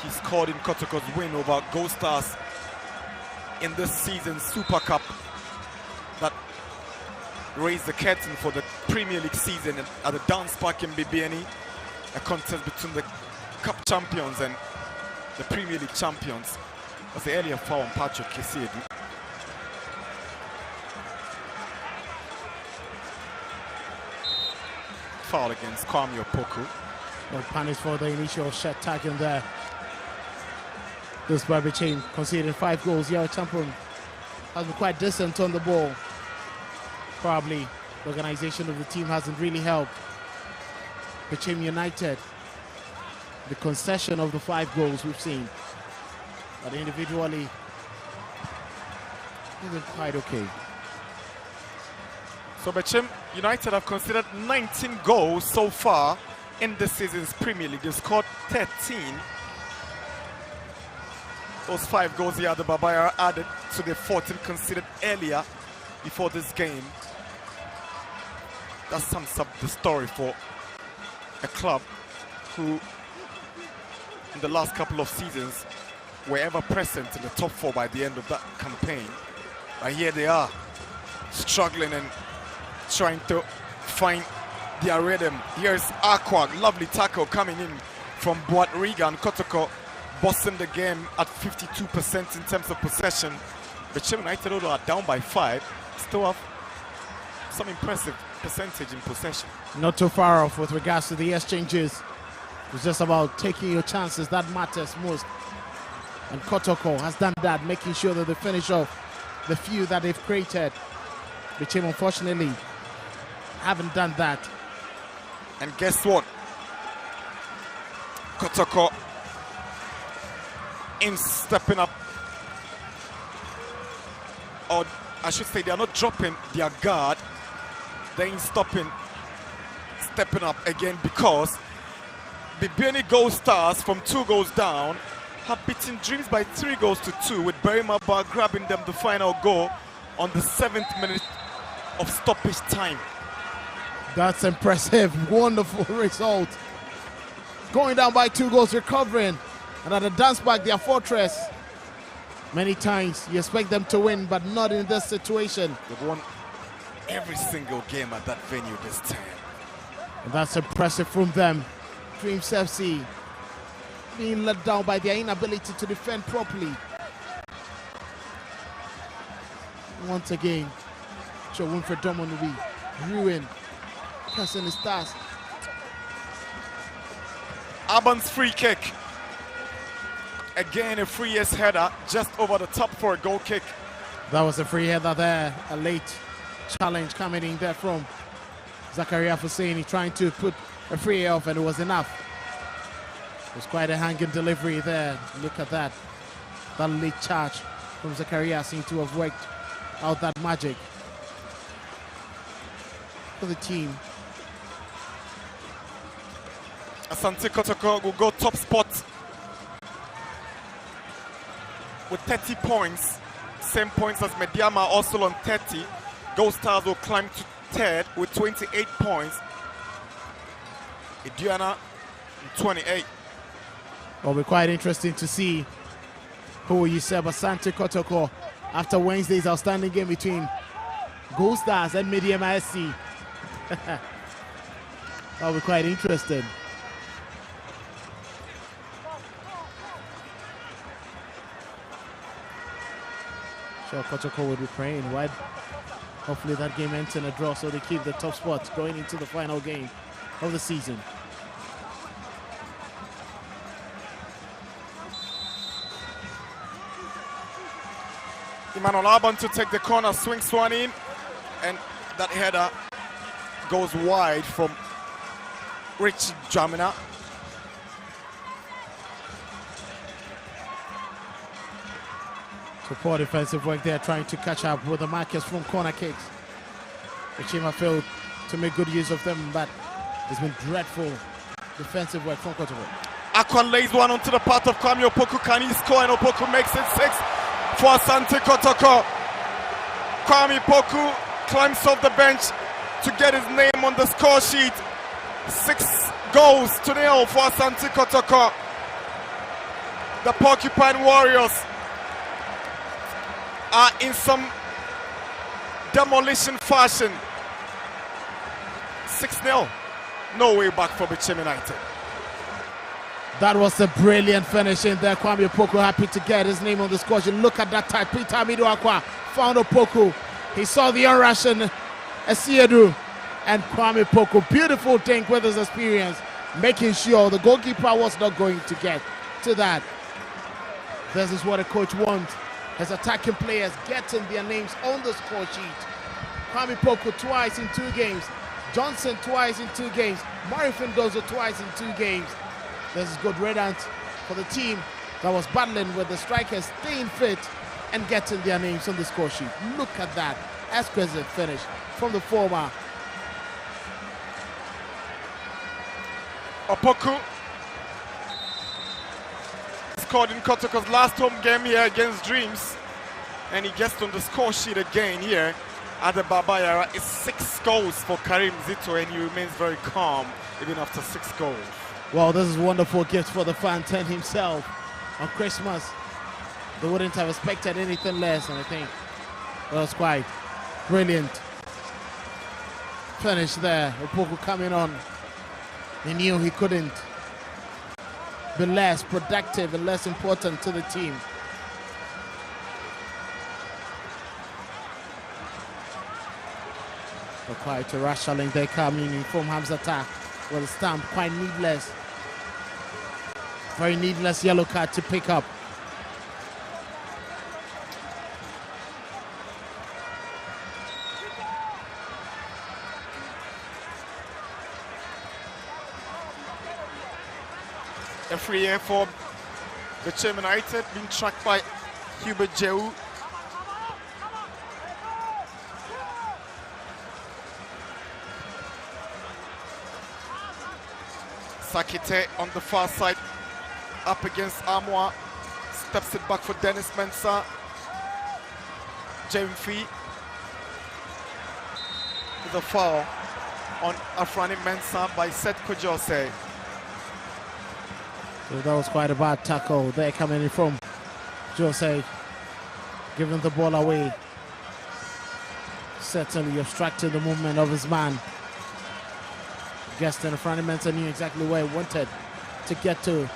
He scored in Kotoko's win over Gold Stars in this season's Super Cup that raised the curtain for the Premier League season at the Dance Park in Bibiani, a contest between the Cup champions and the Premier League champions. Was the earlier foul on Patrick Kesiedu. Foul against Kwame Opoku. Well, punished for the initial shot taken there. This by Bechem conceded 5 goals. Your champion has been quite decent on the ball. Probably the organization of the team hasn't really helped Bechem United. The concession of the 5 goals we've seen. But individually, they've been quite okay. So Bechem United have conceded 19 goals so far in this season's Premier League. They've scored 13. Those 5 goals here, the Babaya added to the 14 conceded earlier before this game. That sums up the story for a club who, in the last couple of seasons, were ever present in the top 4 by the end of that campaign. But here they are, struggling and trying to find their rhythm. Here's Aqua, lovely tackle coming in from Boad Reagan. Kotoko bossing the game at 52% in terms of possession. Bechem United, although are down by 5, still have some impressive percentage in possession. Not too far off with regards to the exchanges. It's just about taking your chances. That matters most. And Kotoko has done that, making sure that they finish off the few that they've created. Bechem, unfortunately, haven't done that. And guess what? Kotoko in stepping up, or I should say they are not dropping their guard, they're in stepping up again, because the Bibiani Gold Stars from 2 goals down have beaten Dreams by 3 goals to 2, with Berimaba grabbing them the final goal on the 7th minute of stoppage time. That's impressive. Wonderful result. Going down by 2 goals, recovering. And at the dance back, their fortress. Many times you expect them to win, but not in this situation. They've won every single game at that venue this time. And that's impressive from them. Dreams FC being let down by their inability to defend properly. Once again, Joe Winfred Domon will be ruined. Pressing his stars. Aban's free kick. Again, a free header just over the top for a goal kick. That was a free header there. A late challenge coming in there from Zakaria Husseini, trying to put a free off, and it was enough. It was quite a hanging delivery there. Look at that. That late charge from Zakaria seemed to have worked out that magic for the team. Asante Kotoko will go top spot with 30 points, same points as Mediama, also on 30. Gold Stars will climb to 3rd with 28 points. Idiana 28. It'll be quite interesting to see who you said, Asante Kotoko, after Wednesday's outstanding game between Gold Stars and Mediama SC. That'll be quite interesting. Sure, Kotoko will be praying wide. Hopefully that game ends in a draw so they keep the top spot going into the final game of the season. Emmanuel Alban to take the corner, swings one in, and that header goes wide from Rich Jamina. So poor defensive work there, trying to catch up with the markers from corner kicks. Bechem failed to make good use of them, but it's been dreadful defensive work from Kotoko. Akwan lays one onto the path of Kwame Opoku. Can he score? And Opoku makes it 6 for Asante Kotoko. Kwame Opoku climbs off the bench to get his name on the score sheet. 6 goals to 0 for Asante Kotoko. The Porcupine Warriors are in some demolition fashion. 6-0. No way back for Bechem United. That was a brilliant finish in there. Kwame Opoku happy to get his name on the score sheet. Look at that type. Peter Amido Akwa found Opoku. He saw the un-Russian Asiedu and Kwame Opoku. Beautiful thing with his experience, making sure the goalkeeper was not going to get to that. This is what a coach wants. His attacking players getting their names on the score sheet. Kwame Opoku twice in 2 games. Johnson twice in 2 games. Murray Findozo twice in 2 games. This is good riddance for the team that was battling with the strikers staying fit and getting their names on the score sheet. Look at that exquisite finish from the former. Opoku scored in Kotoko's last home game here against Dreams, and he gets on the score sheet again here at the Baba Yara. It's 6 goals for Karim Zito, and he remains very calm even after 6 goals. Well, this is a wonderful gift for the fan tent himself on Christmas. They wouldn't have expected anything less, and I think that was quite brilliant finish there. Opoku coming on. He knew he couldn't be less productive and less important to the team. But quite a rush challenge there coming in from Hamzata with a stamp, quite needless. Very needless yellow card to pick up. A free here for Bechem United, being tracked by Hubert Jehu. Sakite on the far side, up against Amwa, steps it back for Dennis Mensah. Jemfi with a foul on Afrani Mensah by Seth Kojose. So that was quite a bad tackle there coming in from Jose, giving the ball away. Certainly obstructing the movement of his man. Gaston Afrani Mensah knew exactly where he wanted to get to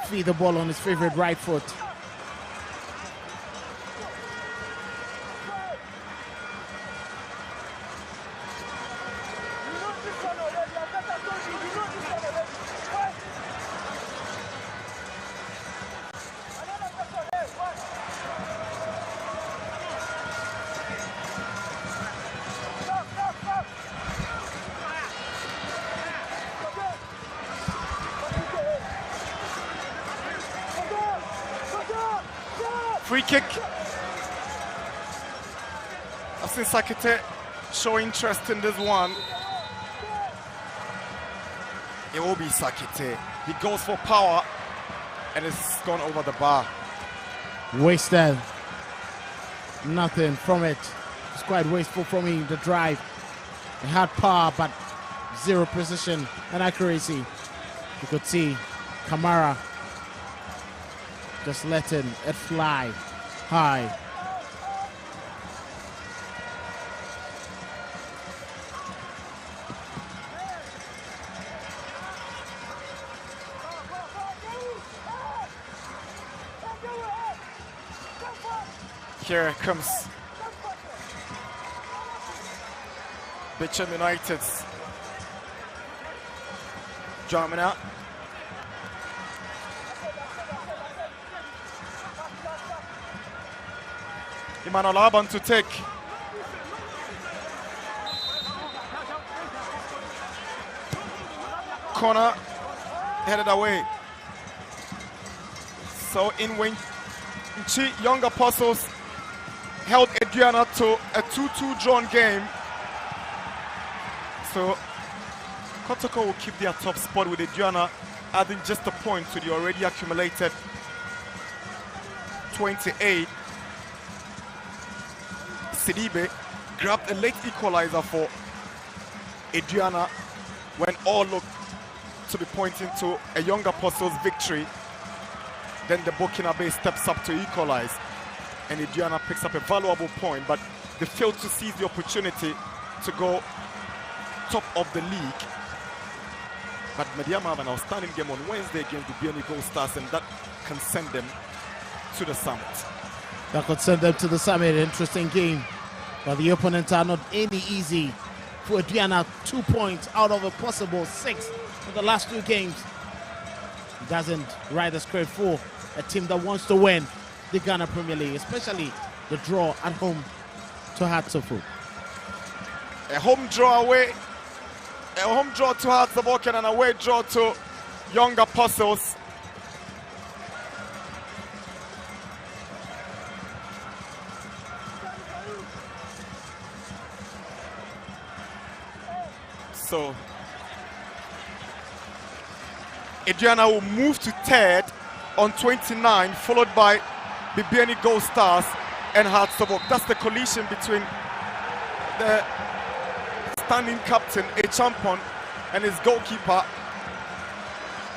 feed the ball on his favorite right foot. Free kick. I've seen Sakite show interest in this one. It will be Sakite. He goes for power and it's gone over the bar. Wasted. Nothing from it. It's quite wasteful from him, the drive. He had power but zero precision and accuracy. You could see Kamara just letting it fly high. Here comes Bechem United's Jamina. Emmanuel Aban to take corner, headed away. So in Wenchi, Young Apostles held Adriana to a 2-2 drawn game. So Kotoko will keep their top spot with Adriana adding just a point to the already accumulated 28. Sidibe grabbed a late equalizer for Adriana when all looked to be pointing to a Young Apostles victory. Then the Burkinabe steps up to equalize, and Adriana picks up a valuable point, but they failed to seize the opportunity to go top of the league. But Mediama have an outstanding game on Wednesday against the BNE Gold Stars, and that can send them to the summit. That could send them to the summit. Interesting game. But the opponents are not any easy. For Adriana, 2 points out of a possible 6 in the last 2 games. Doesn't ride the script for a team that wants to win the Ghana Premier League, especially the draw at home to Hatsofu. A home draw away, a home draw to Hatsofu and an away draw to Young Apostles. So Adriana will move to 3rd on 29, followed by Bibiani Gold Stars and Hartsobok. That's the collision between the standing captain, A Champon, and his goalkeeper.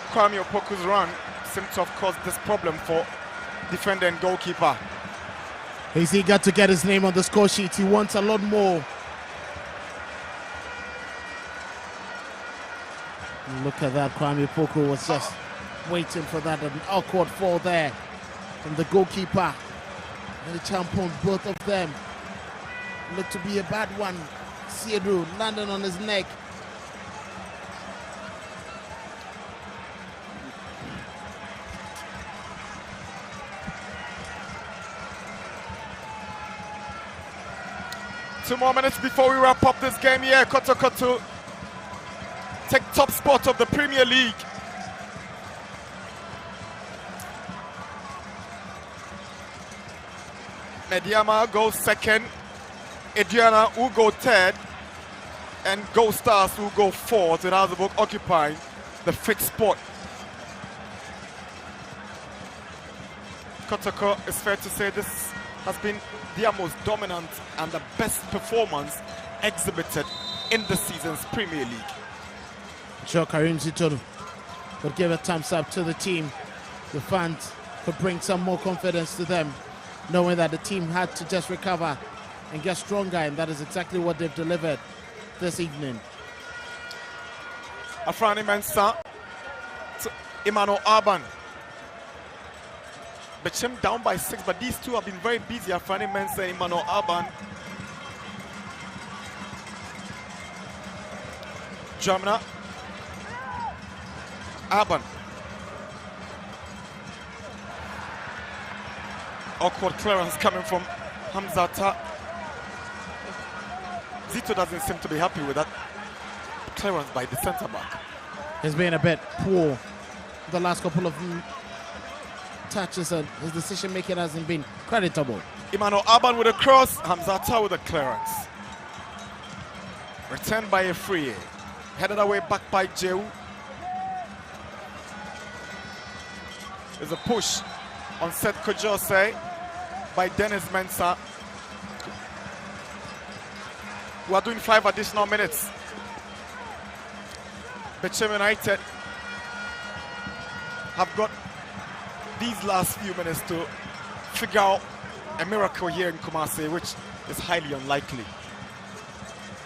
Kwame Opoku's run seemed to have caused this problem for defender and goalkeeper. He's eager to get his name on the score sheet. He wants a lot more. Look at that, Kwame Opoku was just waiting for that, an awkward fall there from the goalkeeper and the champion, both of them. Looked to be a bad one. Siedu landing on his neck. Two more minutes before we wrap up this game here. Kotoko to take top spot of the Premier League. Mediama goes 2nd, Adriana will go 3rd, and Gold Stars will go 4th, with Hazebuk occupying the 5th spot. Kotoko, it's fair to say this has been their most dominant and the best performance exhibited in the season's Premier League. Sure, Karim Zitoru could give a thumbs up to the team. The fans could bring some more confidence to them, knowing that the team had to just recover and get stronger, and that is exactly what they've delivered this evening. Afrani Mensah to Emmanuel Arban. Bechem down by 6, but these two have been very busy. Afrani Mensah and Emmanuel Arban. Jamna. Arban. Awkward clearance coming from Hamzata. Zito doesn't seem to be happy with that clearance by the centre back. He's been a bit poor the last couple of touches, and his decision making hasn't been creditable. Emmanuel Arban with a cross, Hamzata with a clearance. Returned by a free. Headed away back by Jew. There's a push on Seth Kojose by Dennis Mensah. We are doing 5 additional minutes. Bechem United have got these last few minutes to figure out a miracle here in Kumasi, which is highly unlikely.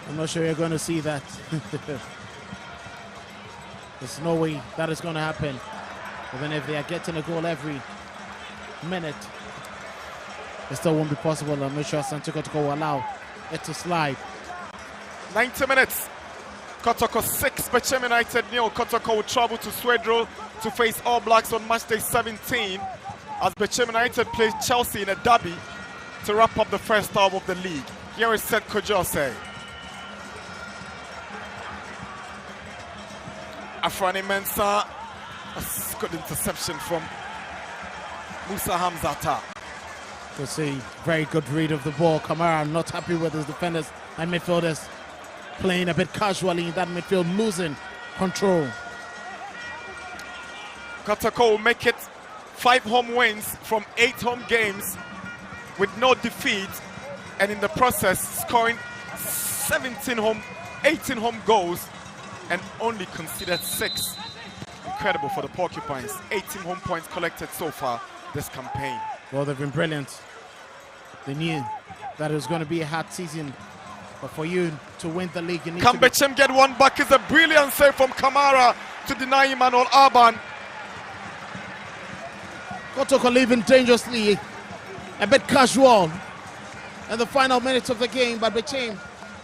I'm not sure you're going to see that. There's no way that is going to happen. Even if they are getting a goal every minute, it still won't be possible. I'm not sure Asante Kotoko will allow it to slide. 90 minutes. Kotoko 6, Bechem United 0. Kotoko will travel to Swedro to face All Blacks on match day 17 as Bechem United plays Chelsea in a derby to wrap up the first half of the league. Here is Seth Kojose. Afrani Mensah. A good interception from Musa Hamzata. To see very good read of the ball. Kamara not happy with his defenders and midfielders playing a bit casually in that midfield, losing control. Kotoko will make it 5 home wins from 8 home games with no defeat, and in the process scoring 18 home goals and only conceded 6. Incredible for the Porcupines. 18 home points collected so far this campaign. Well, they've been brilliant. They knew that it was going to be a hard season, but for you to win the league, you need Can Bechem get one back? Is a brilliant save from Kamara to deny Emmanuel Arban. Kotoko leaving dangerously, a bit casual in the final minutes of the game, but Bechem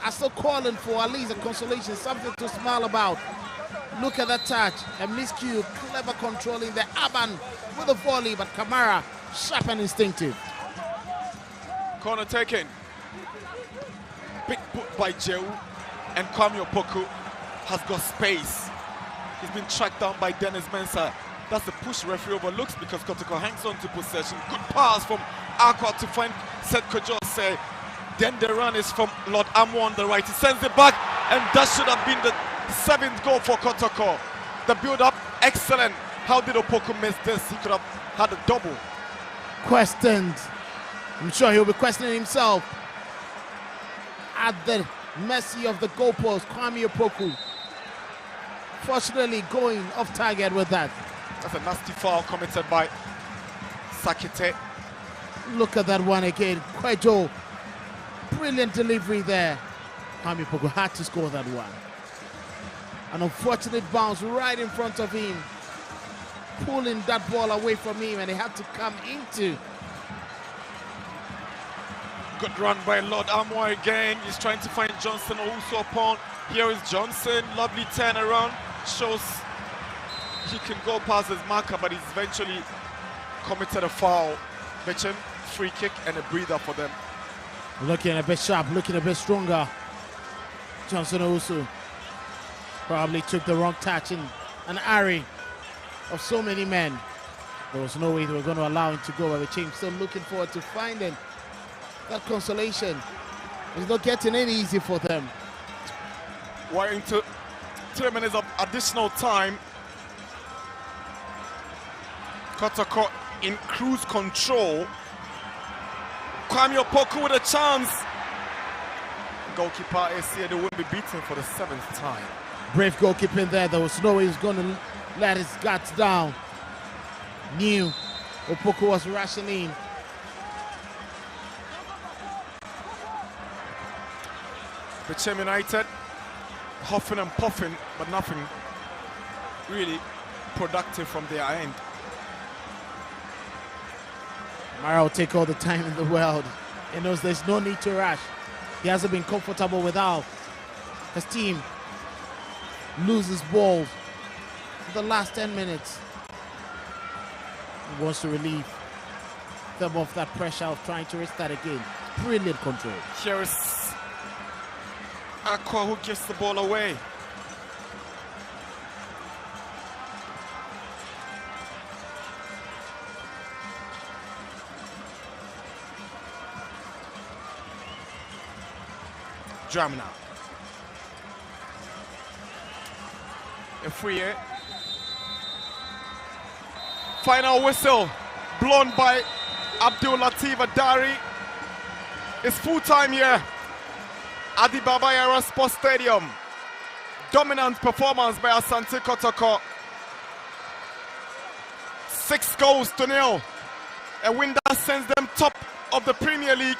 are still calling for at least a consolation, something to smile about. Look at that touch, a miscue, clever controlling the Arban with a volley, but Kamara sharp and instinctive. Corner taken. Big put by Jehu, and Kwame Opoku has got space. He's been tracked down by Dennis Mensah. That's the push referee overlooks because Kotoko hangs on to possession. Good pass from Aqua to find Seth Kojose. Then the run is from Lord Amo on the right. He sends it back, and that should have been the 7th goal for Kotoko. The build-up, excellent. How did Opoku miss this? He could have had a double. Questioned. I'm sure he'll be questioning himself. At the mercy of the goalpost, Kwame Opoku. Fortunately, going off target with that. That's a nasty foul committed by Sakite. Look at that one again. Kwejo. Brilliant delivery there. Kwame Opoku had to score that one. An unfortunate bounce right in front of him, pulling that ball away from him, and he had to come into. Good run by Lord Amo again. He's trying to find Johnson also upon. Here is Johnson. Lovely turnaround. Shows he can go past his marker, but he's eventually committed a foul. Bechem, free kick and a breather for them. Looking a bit sharp, looking a bit stronger. Johnson also probably took the wrong touch in an array of so many men. There was no way they were going to allow him to go, but the team still looking forward to finding that consolation. It's not getting any easy for them. We're into 3 minutes of additional time. Kotoko in cruise control. Kwame Opoku with a chance. Goalkeeper is here. They will be beaten for the 7th time. Brave goalkeeping there. There was no way he was going to let his guts down. Knew Opoku was rushing in. Bechem United huffing and puffing, but nothing really productive from their end. Mara will take all the time in the world. He knows there's no need to rush. He hasn't been comfortable without his team loses balls in the last 10 minutes. He wants to relieve them of that pressure of trying to restart again. Brilliant control. Here is Aqua who gives the ball away. Drama now. A free hit. Final whistle blown by Abdul Latif Adari. It's full time here at the Baba Yara Sports Stadium. Dominant performance by Asante Kotoko. 6 goals to 0. A win that sends them top of the Premier League